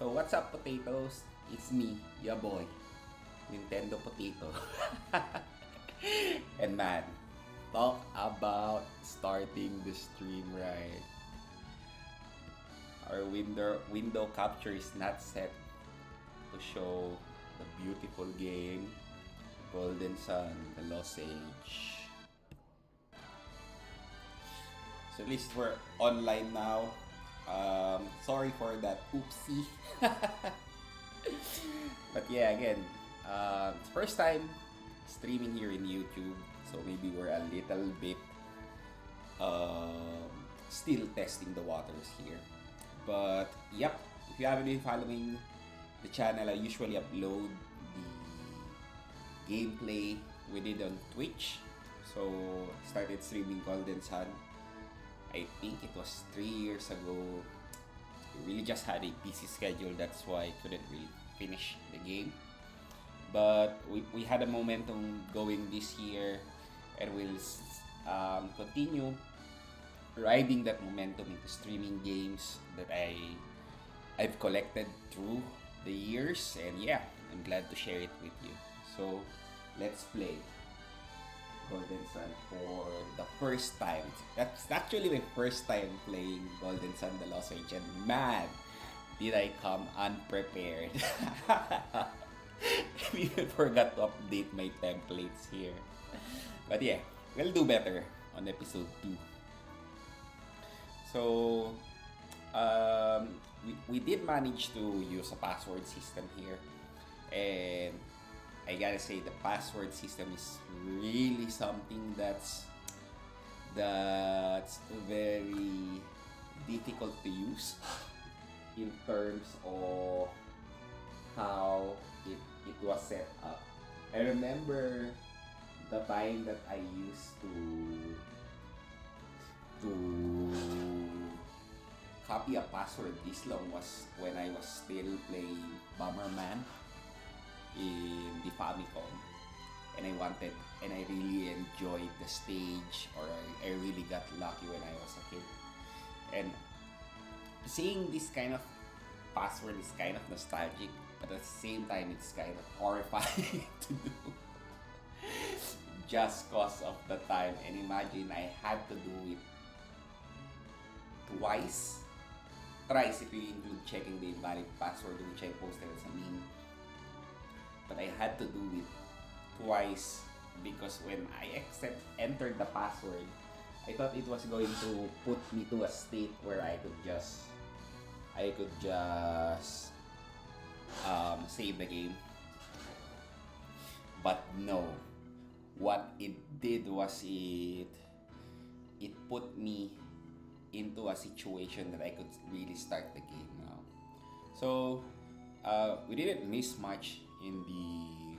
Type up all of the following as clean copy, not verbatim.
So what's up, potatoes? It's me, your boy, Nintendo Potato. And man, talk about starting the stream right. Our window capture is not set to show the beautiful game, Golden Sun, the Lost Age. So at least we're online now. Sorry for that oopsie. But yeah, again, it's first time streaming here in YouTube, so maybe we're a little bit still testing the waters here. But yep, if you haven't been following the channel, I usually upload the gameplay we did on Twitch. So started streaming Golden Sun. I think it was 3 years ago. We really just had a busy schedule, that's why I couldn't really finish the game. But we had a momentum going this year, and we'll continue riding that momentum into streaming games that I've collected through the years, and yeah, I'm glad to share it with you. So let's play Golden Sun for the first time. That's actually my first time playing Golden Sun The Lost Age, and man, did I come unprepared. I even forgot to update my templates here. But yeah, we'll do better on episode 2. So, we did manage to use a password system here, and I gotta say the password system is really something that's very difficult to use in terms of how it was set up. I remember the time that I used to copy a password this long was when I was still playing Bomberman in the Famicom, and I really enjoyed the stage, or I really got lucky when I was a kid. And seeing this kind of password is kind of nostalgic, but at the same time it's kind of horrifying to do just cause of the time. And imagine I had to do it thrice if you include checking the invalid password, which I posted as a meme. But I had to do it twice because when I entered the password, I thought it was going to put me to a state where I could just save the game. But no, what it did was it put me into a situation that I could really start the game now. So we didn't miss much in the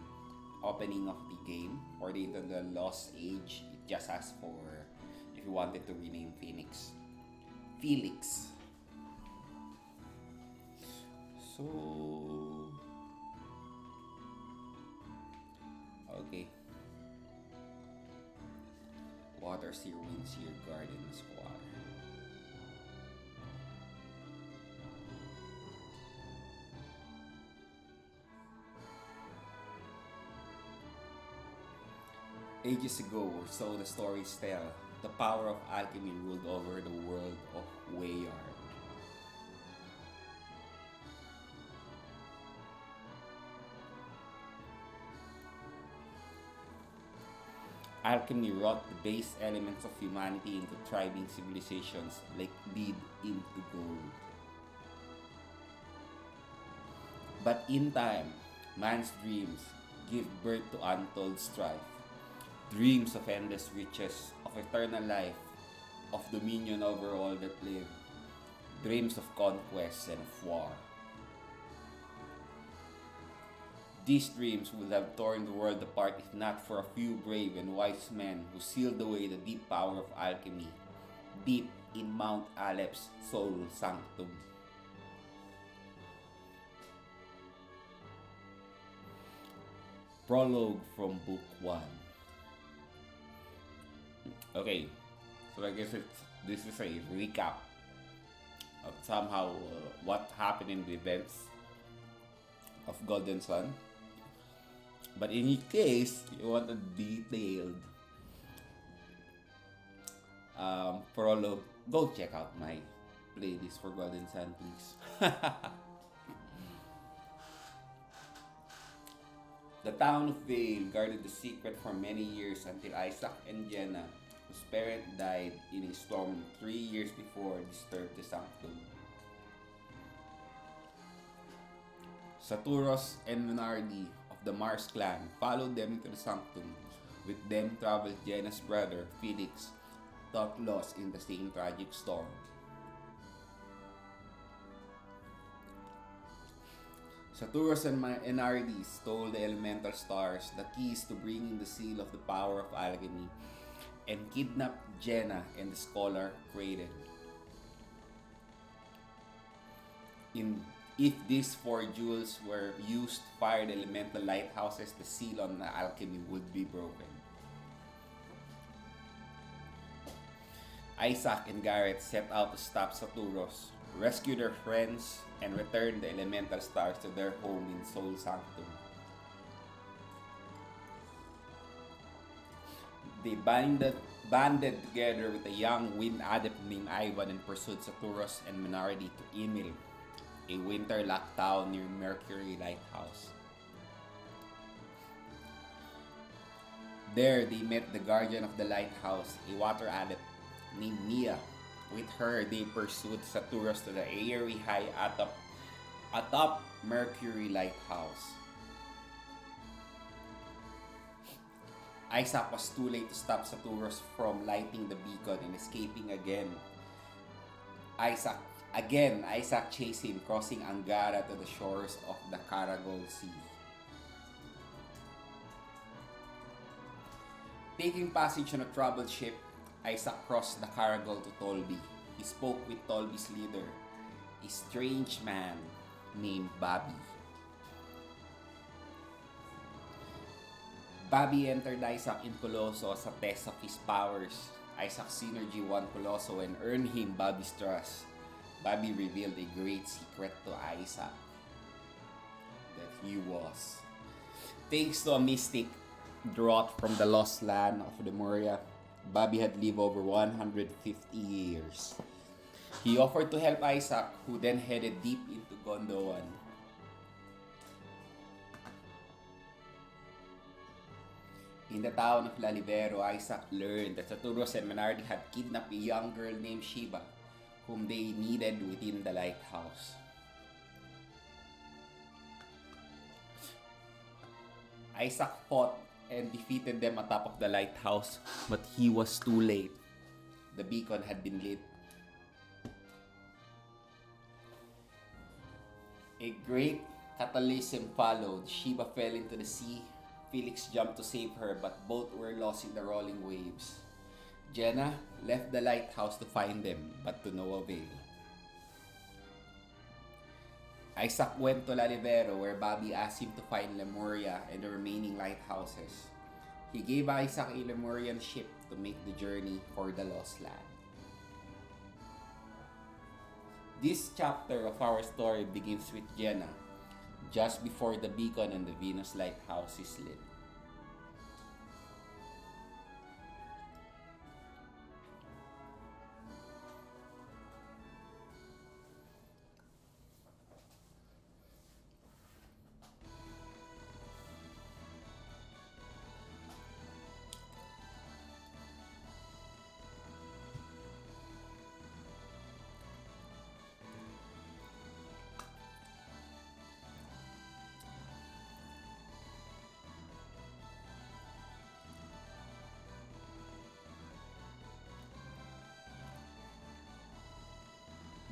opening of the game or the Lost Age. It just asked for if you wanted to rename Felix. So okay. Water seer, wind seer, garden squatter. Ages ago, or so the stories tell, the power of alchemy ruled over the world of Wayard. Alchemy wrought the base elements of humanity into thriving civilizations like lead into gold. But in time, man's dreams give birth to untold strife. Dreams of endless riches, of eternal life, of dominion over all that live. Dreams of conquest and of war. These dreams would have torn the world apart if not for a few brave and wise men who sealed away the deep power of alchemy, deep in Mount Alep's soul sanctum. Prologue from Book 1. Okay, so I guess this is a recap of somehow what happened in the events of Golden Sun. But in case you want a detailed prologue, go check out my playlist for Golden Sun, please. The town of Vale guarded the secret for many years until Isaac and Jenna, whose parent died in a storm 3 years before, disturbed the sanctum. Saturos and Menardi of the Mars clan followed them into the sanctum. With them traveled Jenna's brother, Felix, thought lost in the same tragic storm. Saturos and Menardi stole the elemental stars, the keys to bringing the seal of the power of alchemy, and kidnapped Jenna and the scholar Creighton. If these 4 jewels were used to fire the elemental lighthouses, the seal on the alchemy would be broken. Isaac and Garrett set out to stop Saturos, rescue their friends, and return the elemental stars to their home in Soul Sanctum. They banded together with a young wind adept named Ivan and pursued Saturos and Menardi to Emil, a winter-locked town near Mercury Lighthouse. There, they met the guardian of the lighthouse, a water adept named Mia. With her, they pursued Saturos to the airy high atop Mercury Lighthouse. Isaac was too late to stop Saturos from lighting the beacon and escaping again. Isaac chased him, crossing Angara to the shores of the Karagol Sea. Taking passage on a troubled ship, Isaac crossed the Karagol to Tolby. He spoke with Tolby's leader, a strange man named Bobby. Bobby entered Isaac in Colosso as a test of his powers. Isaac's synergy won Colosso and earned him Bobby's trust. Bobby revealed a great secret to Isaac, that he was, thanks to a mystic drought from the lost land of Lemuria, Bobby had lived over 150 years. He offered to help Isaac, who then headed deep into Gondowan. In the town of Lalibero, Isaac learned that Saturos and Menardi had kidnapped a young girl named Shiva, whom they needed within the lighthouse. Isaac fought and defeated them atop of the lighthouse, but he was too late. The beacon had been lit. A great cataclysm followed. Shiva fell into the sea. Felix jumped to save her, but both were lost in the rolling waves. Jenna left the lighthouse to find them, but to no avail. Isaac went to Lalibero, where Bobby asked him to find Lemuria and the remaining lighthouses. He gave Isaac a Lemurian ship to make the journey for the Lost Land. This chapter of our story begins with Jenna, just before the beacon and the Venus lighthouse is lit.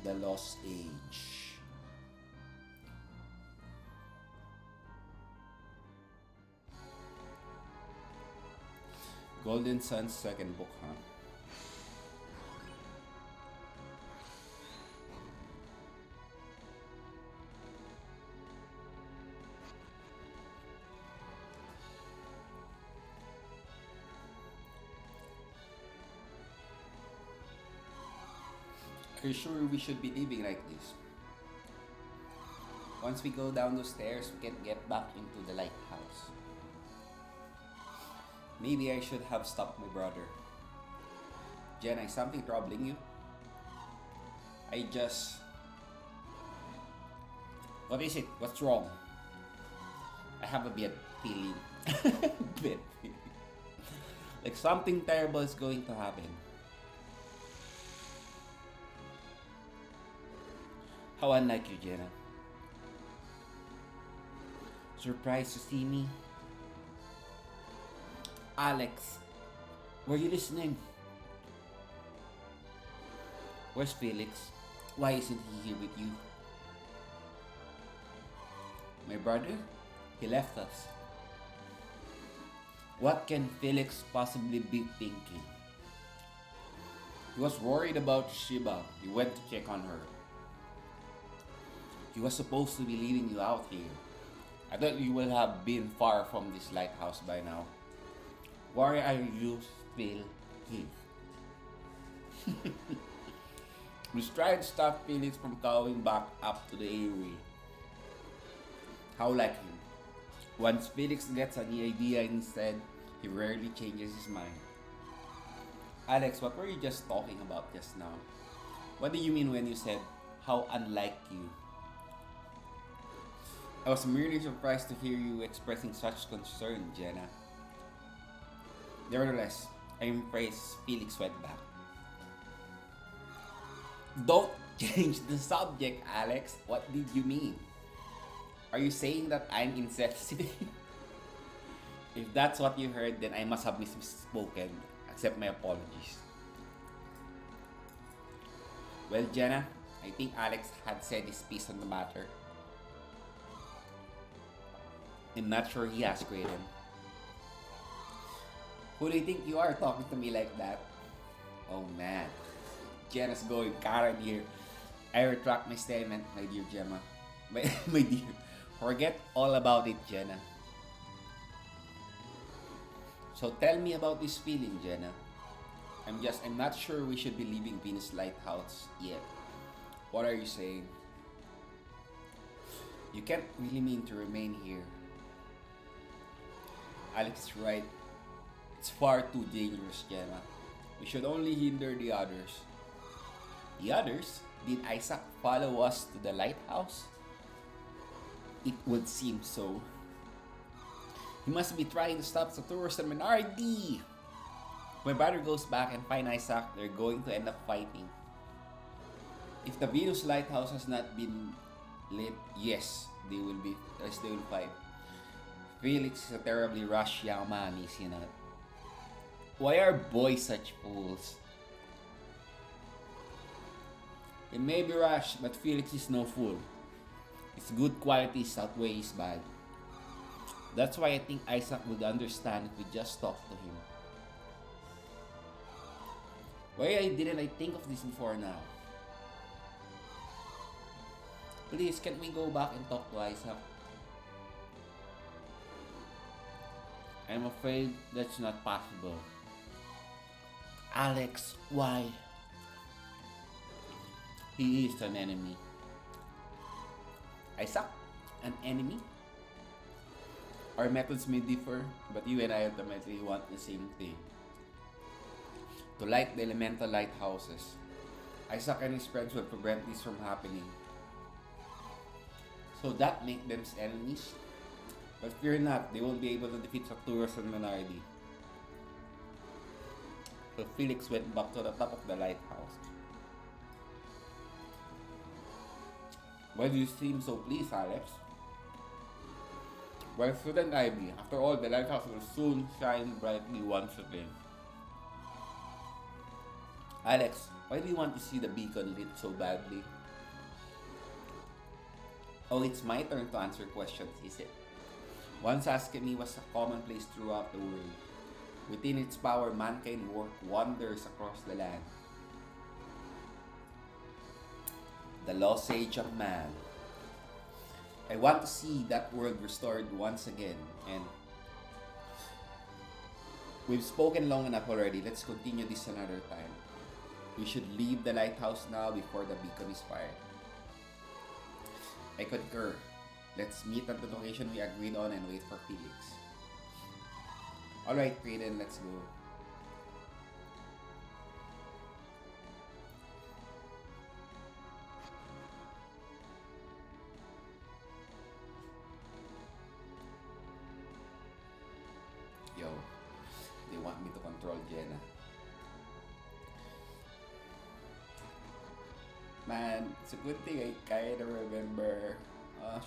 The Lost Age. Golden Sun's second book, huh? Are you sure we should be living like this? Once we go down those stairs, we can get back into the lighthouse. Maybe I should have stopped my brother. Jenna, is something troubling you? I just... What is it? What's wrong? I have a bad feeling. Bad feeling. Like something terrible is going to happen. How unlike you, Jenna. Surprised to see me? Alex, were you listening? Where's Felix? Why isn't he here with you? My brother? He left us. What can Felix possibly be thinking? He was worried about Shiba. He went to check on her. He was supposed to be leaving you out here. I thought you would have been far from this lighthouse by now. Why are you still here? We tried to stop Felix from going back up to the area. How like him? Once Felix gets an idea instead, he rarely changes his mind. Alex, what were you just talking about just now? What did you mean when you said, how unlike you? I was merely surprised to hear you expressing such concern, Jenna. Nevertheless, I'm impressed Felix went back. Don't change the subject, Alex. What did you mean? Are you saying that I'm insensitive? If that's what you heard, then I must have misspoken. Accept my apologies. Well, Jenna, I think Alex had said his piece on the matter. I'm not sure he has, Graydon. Who do you think you are talking to me like that? Oh man. Jenna's going Karen here. I retract my statement, my dear Gemma. My dear. Forget all about it, Jenna. So tell me about this feeling, Jenna. I'm not sure we should be leaving Venus Lighthouse yet. What are you saying? You can't really mean to remain here. Alex is right. It's far too dangerous, Jenna. We should only hinder the others. The others? Did Isaac follow us to the lighthouse? It would seem so. He must be trying to stop Saturus and Menardi. When brother goes back and find Isaac, they're going to end up fighting. If the Venus lighthouse has not been lit, yes, they will fight. Felix is a terribly rash young man, is he not? Why are boys such fools? He may be rash, but Felix is no fool. His good qualities outweigh his bad. That's why I think Isaac would understand if we just talk to him. Why didn't I think of this before now? Please, can we go back and talk to Isaac? I'm afraid that's not possible. Alex, why? He is an enemy. Isaac? An enemy? Our methods may differ, but you and I ultimately want the same thing. To light the elemental lighthouses. Isaac and his friends will prevent this from happening. So that makes them enemies? But fear not, they won't be able to defeat Saturus and Menardi. So Felix went back to the top of the lighthouse. Why do you seem so pleased, Alex? Why shouldn't I be? After all, the lighthouse will soon shine brightly once again. Alex, why do you want to see the beacon lit so badly? Oh, it's my turn to answer questions, is it? Once asking me was a commonplace throughout the world. Within its power, mankind worked wonders across the land. The lost age of man. I want to see that world restored once again, and we've spoken long enough already. Let's continue this another time. We should leave the lighthouse now before the beacon is fired. I concur. Let's meet at the location we agreed on and wait for Felix. Alright, Raiden, let's go. Yo, they want me to control Jenna. Man, it's a good thing I kinda remember.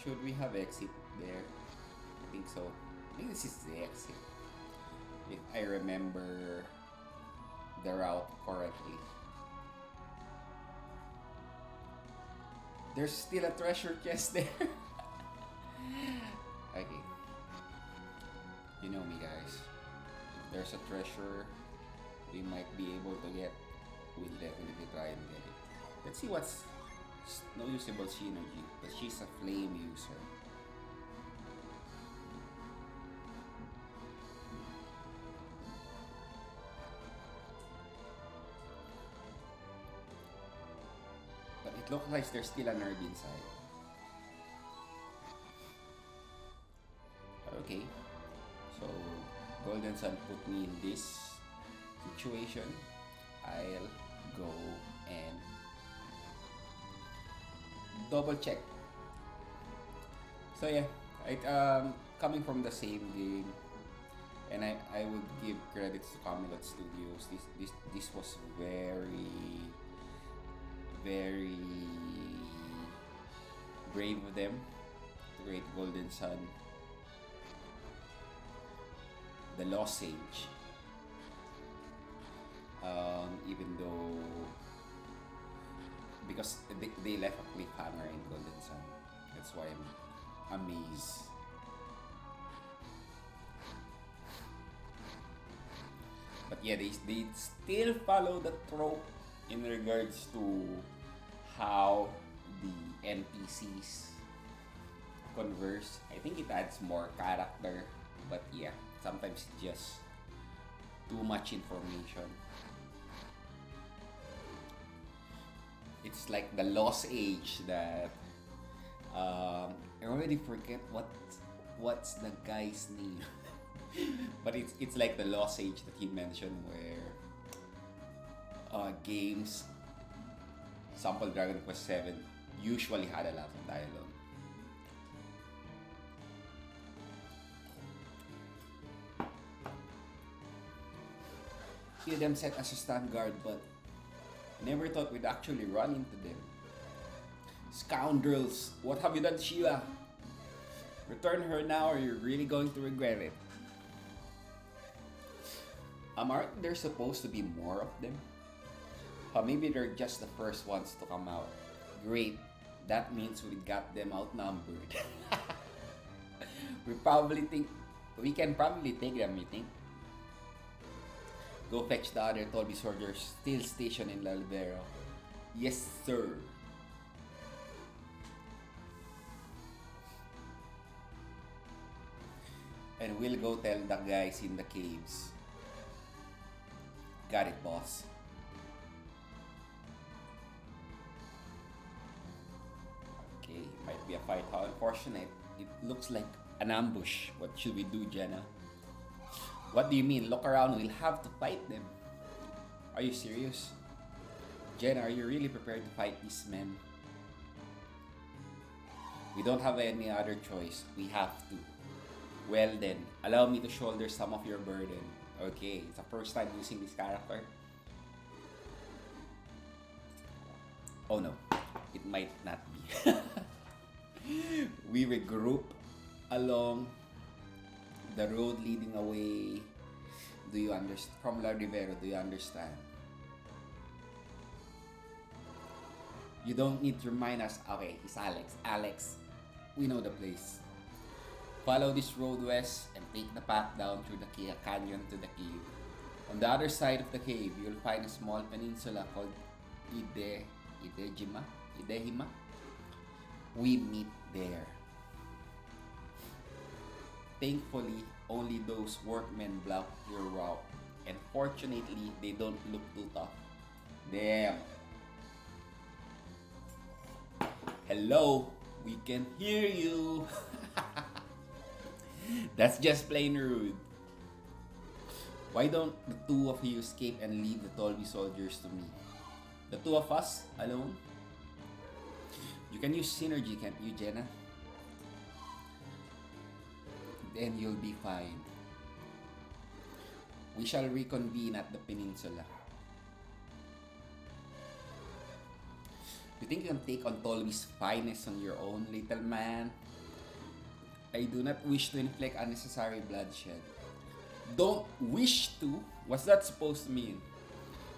Should we have exit there? I think so. I think this is the exit. If I remember the route correctly. There's still a treasure chest there. Okay. You know me, guys. If there's a treasure we might be able to get, we'll definitely try and get it. Let's see what's no usable synergy, but she's a flame user. But it looks like there's still a nerd inside. Okay, so Golden Sun put me in this situation. I'll go and double check. So yeah, coming from the same game, and I would give credits to Camelot Studios. This was very brave of them to create Golden Sun. The Lost Age. Even though because they left a cliffhanger in Golden Sun. That's why I'm amazed. But yeah, they still follow the trope in regards to how the NPCs converse. I think it adds more character, but yeah, sometimes it's just too much information. It's like the Lost Age that I already forget what's the guy's name. But it's like the Lost Age that he mentioned where games, sample Dragon Quest 7 usually had a lot of dialogue. See them set as a stand guard, but I never thought we'd actually run into them. Scoundrels! What have you done, Sheila? Return her now or you're really going to regret it. Aren't there supposed to be more of them? Maybe they're just the first ones to come out. Great. That means we got them outnumbered. We can probably take them, you think? Go fetch the other Tolby soldiers still stationed in Lalvero. Yes, sir. And we'll go tell the guys in the caves. Got it, boss. Okay, might be a fight. How unfortunate. It looks like an ambush. What should we do, Jenna? What do you mean? Look around, we'll have to fight them. Are you serious? Jenna, are you really prepared to fight these men? We don't have any other choice. We have to. Well then, allow me to shoulder some of your burden. Okay, it's the first time using this character. Oh no, it might not be. We regroup along the road leading away. Do you understand? From La Rivera, do you understand? You don't need to remind us. Okay, it's Alex. Alex, we know the place. Follow this road west and take the path down through the canyon to the cave. On the other side of the cave, you'll find a small peninsula called Idehima. We meet there. Thankfully, only those workmen block your route. And fortunately, they don't look too tough. Damn. Hello, We can hear you. That's just plain rude. Why don't the two of you escape and leave the Tolby soldiers to me? The two of us alone? You can use synergy, can't you, Jenna? Then you'll be fine. We shall reconvene at the peninsula. You think you can take on Tolby's finest on your own, little man? I do not wish to inflict unnecessary bloodshed. Don't wish to? What's that supposed to mean?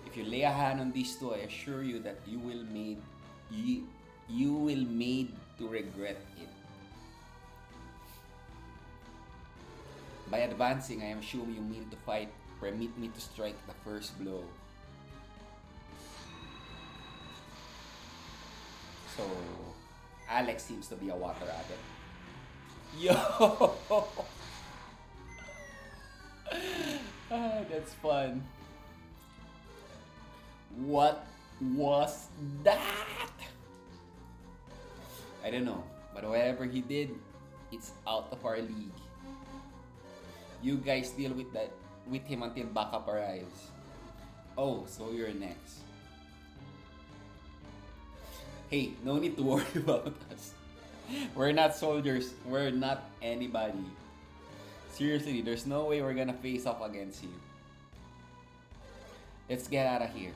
If you lay a hand on these two, I assure you that you will made to regret it. By advancing, I am sure you mean to fight. Permit me to strike the first blow. So, Alex seems to be a water addict. Yo! That's fun. What was that? I don't know, but whatever he did, it's out of our league. You guys deal with him until backup arrives. Oh, so you're next. Hey, no need to worry about us. We're not soldiers. We're not anybody. Seriously, there's no way we're gonna face off against you. Let's get out of here.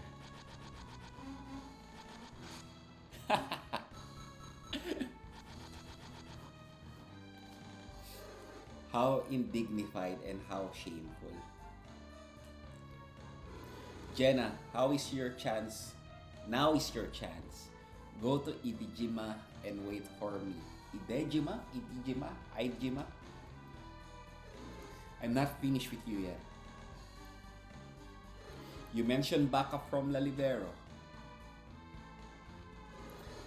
How indignified and how shameful. Jenna, how is your chance? Now is your chance. Go to Idijima and wait for me. Idejima? Idijima? Idijima? I'm not finished with you yet. You mentioned backup from Lalibero.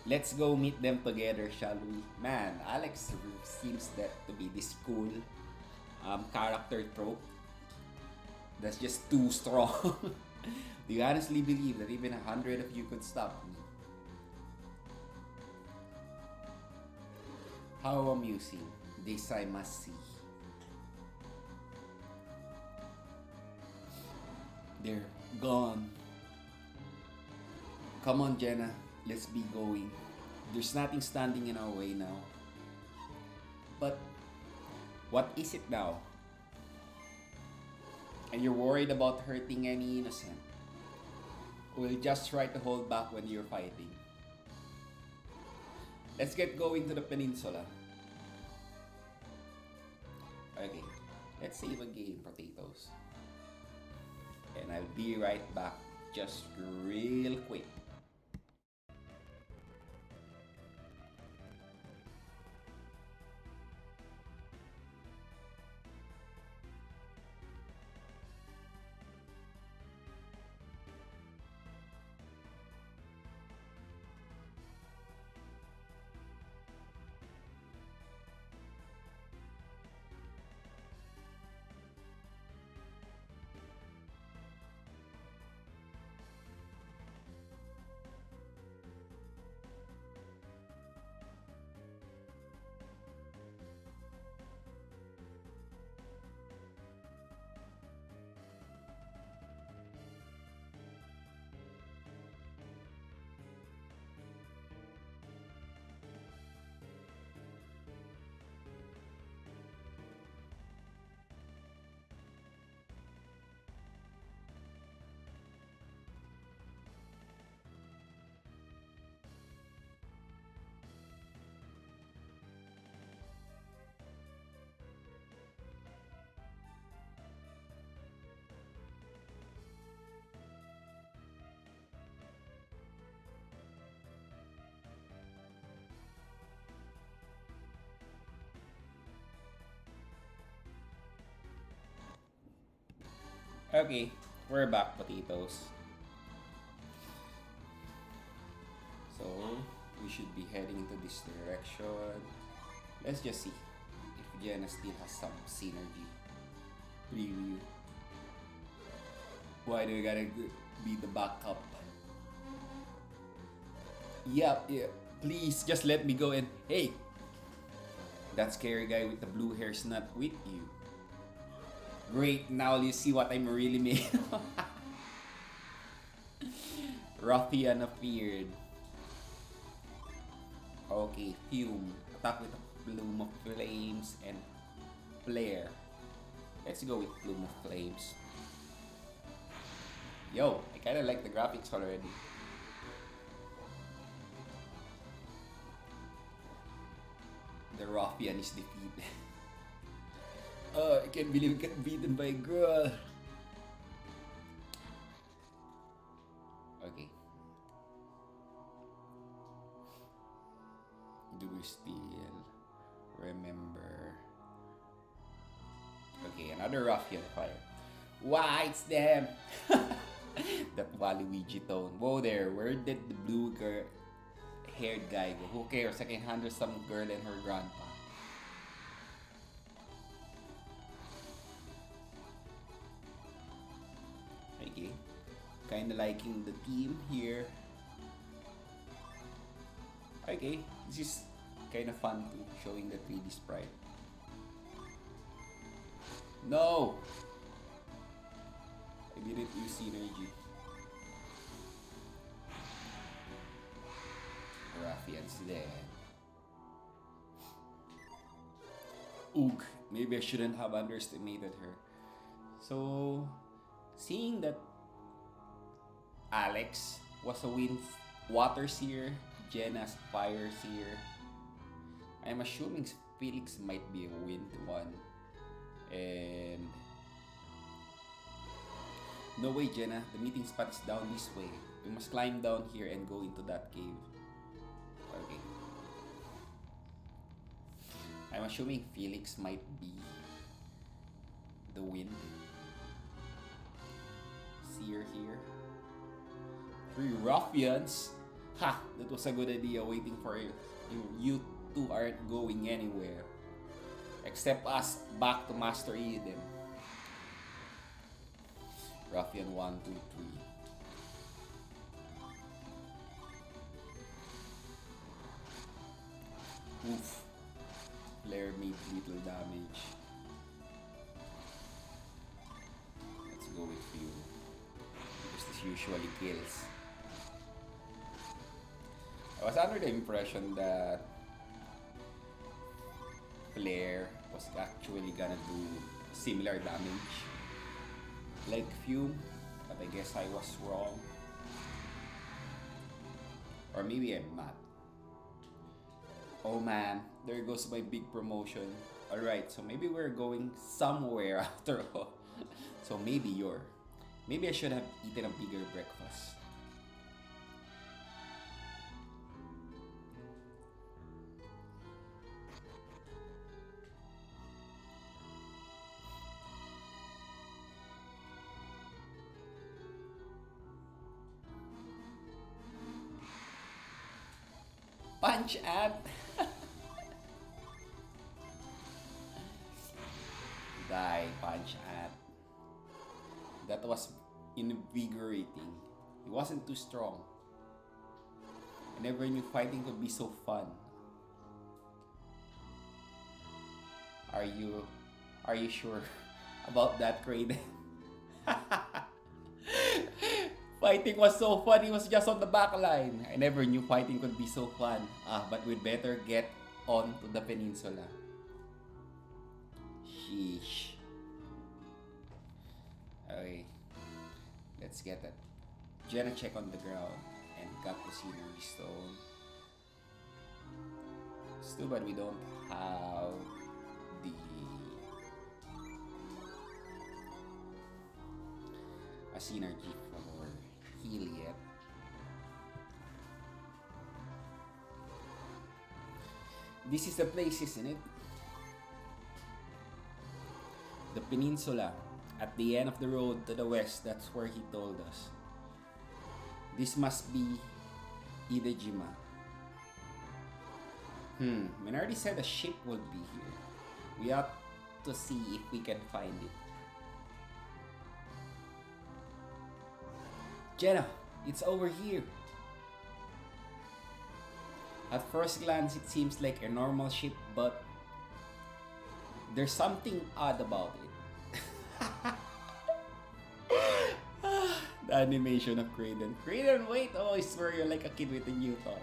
Let's go meet them together, shall we? Man, Alex seems that to be this cool character trope. That's just too strong. Do you honestly believe that even 100 of you could stop me? How amusing. This I must see. They're gone. Come on, Jenna. Let's be going. There's nothing standing in our way now. But what is it now? And you're worried about hurting any innocent? We'll just try to hold back when you're fighting. Let's get going to the peninsula. Okay, let's save a game, potatoes. And I'll be right back just real quick. Okay, we're back, potatoes. So, we should be heading into this direction. Let's just see if Jenna still has some synergy. Preview. Why do we gotta be the backup? Yep, Please, just let me go and... Hey! That scary guy with the blue hair's not with you. Great, now you see what I'm really made of. Ruffian appeared. Okay, Fume. Attack with a Plume of Flames and Flare. Let's go with Plume of Flames. Yo, I kinda like the graphics already. The Ruffian is defeated. Oh, I can't believe I got beaten by a girl. Okay. Do we still remember? Okay, another Ruffian fire. Why, it's them! That Waluigi tone. Whoa there, where did the blue haired guy go? Who cares? I can handle some girl and her grandpa. Okay. Kinda liking the team here. Okay, this is kinda fun too, showing the 3D sprite. No! I didn't use synergy. Ruffian's dead. Oog, maybe I shouldn't have underestimated her. So, seeing that Alex was a water seer, Jenna's fire seer, I'm assuming Felix might be a wind one. And no way, Jenna, the meeting spot is down this way. We must climb down here and go into that cave. Okay. I'm assuming Felix might be the wind seer here. 3 ruffians. Ha! That was a good idea, waiting for you. You two aren't going anywhere. Except us, back to Master Eden. Ruffian 1, 2, 3. Oof. Flare made little damage. Let's go with you. Because this usually kills. I was under the impression that Flare was actually gonna do similar damage like Fume, but I guess I was wrong. Or maybe I'm not. Oh man, there goes my big promotion. Alright, so maybe we're going somewhere after all. So maybe I should have eaten a bigger breakfast. Punch Ant! Die, Punch Ant. That was invigorating. He wasn't too strong. I never knew fighting could be so fun. Are you sure about that, Kraden? Fighting was so fun, he was just on the back line. I never knew fighting could be so fun. But we'd better get on to the peninsula. Sheesh. Okay. Let's get that. Jenna check on the ground and got the scenery stone. It's too bad we don't have a synergy for heal yet. This is the place, isn't it? The peninsula. At the end of the road to the west, that's where he told us. This must be Idejima. Minardi said a ship would be here. We ought to see if we can find it. Jenna, it's over here. At first glance, it seems like a normal ship, but there's something odd about it. The animation of Kraden. Kraden, wait! Oh, I swear you're like a kid with a new toy.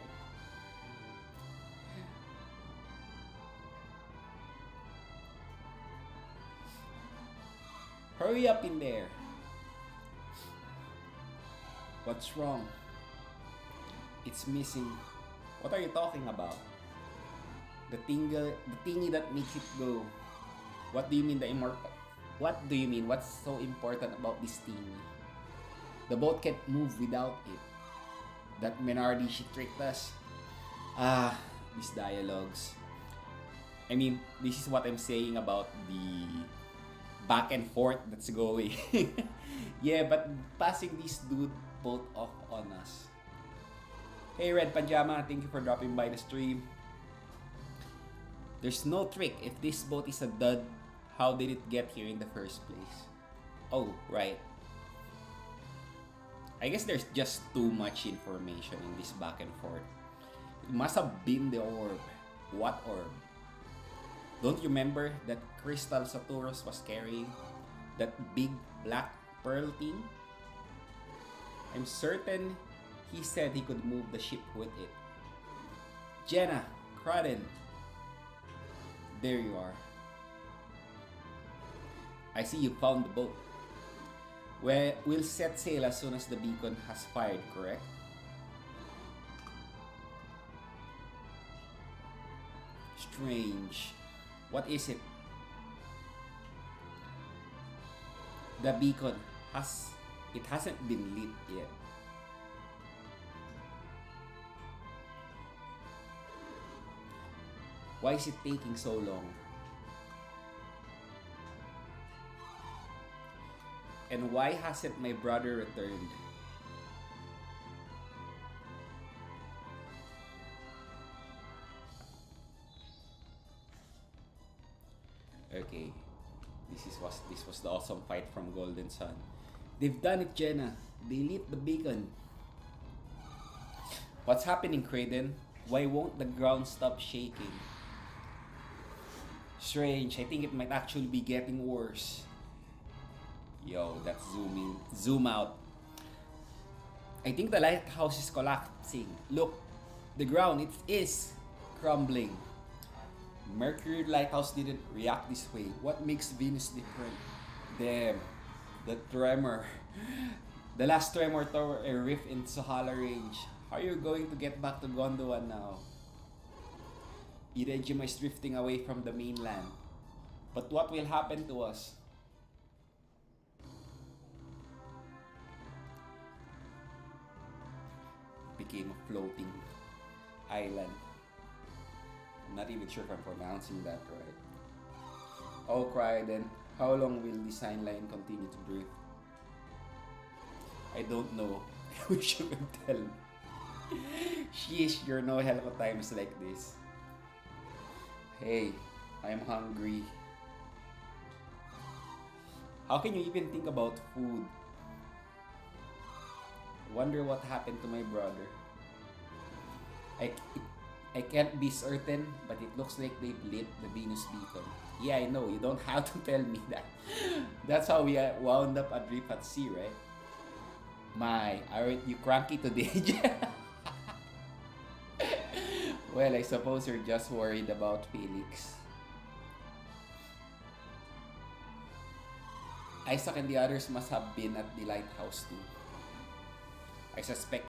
Hurry up in there. What's wrong? It's missing. What are you talking about? The thingy that makes it go. What do you mean the immortal? What do you mean? What's so important about this thingy? The boat can't move without it. That Menardi, she tricked us. Ah, these dialogues. I mean, this is what I'm saying about the back and forth that's going. Yeah, but passing this dude both off on us. Hey Red Pajama, thank you for dropping by the stream. There's no trick. If this boat is a dud, how did it get here in the first place? Oh, right. I guess there's just too much information in this back and forth. It must have been the orb. What orb? Don't you remember that crystal Saturus was carrying? That big black pearl thing? I'm certain he said he could move the ship with it. Jenna, Kraden. There you are. I see you found the boat. We'll set sail as soon as the beacon has fired, correct? Strange. What is it? The beacon hasn't been lit yet. Why is it taking so long? And why hasn't my brother returned? Okay. This was the awesome fight from Golden Sun. They've done it, Jenna. They lit the beacon. What's happening, Kraden? Why won't the ground stop shaking? Strange. I think it might actually be getting worse. Yo, that's zoom out. I think the lighthouse is collapsing. Look, the ground, it is crumbling. Mercury lighthouse didn't react this way. What makes Venus different? Damn, the tremor. The last tremor tore a rift in Sahala Range. How are you going to get back to Gondwana now? Irejima is drifting away from the mainland. But what will happen to us? Became a floating island. I'm not even sure if I'm pronouncing that right. Oh, Kraden, how long will the sign line continue to drift? I don't know. I wish you could tell me. Sheesh, you're no help at times like this. Hey, I'm hungry. How can you even think about food? Wonder what happened to my brother. I can't be certain, but it looks like they've lit the Venus beacon. Yeah, I know, you don't have to tell me that. That's how we wound up adrift at sea, right? My, aren't you cranky today? Well, I suppose you're just worried about Felix. Isaac and the others must have been at the lighthouse too. I suspect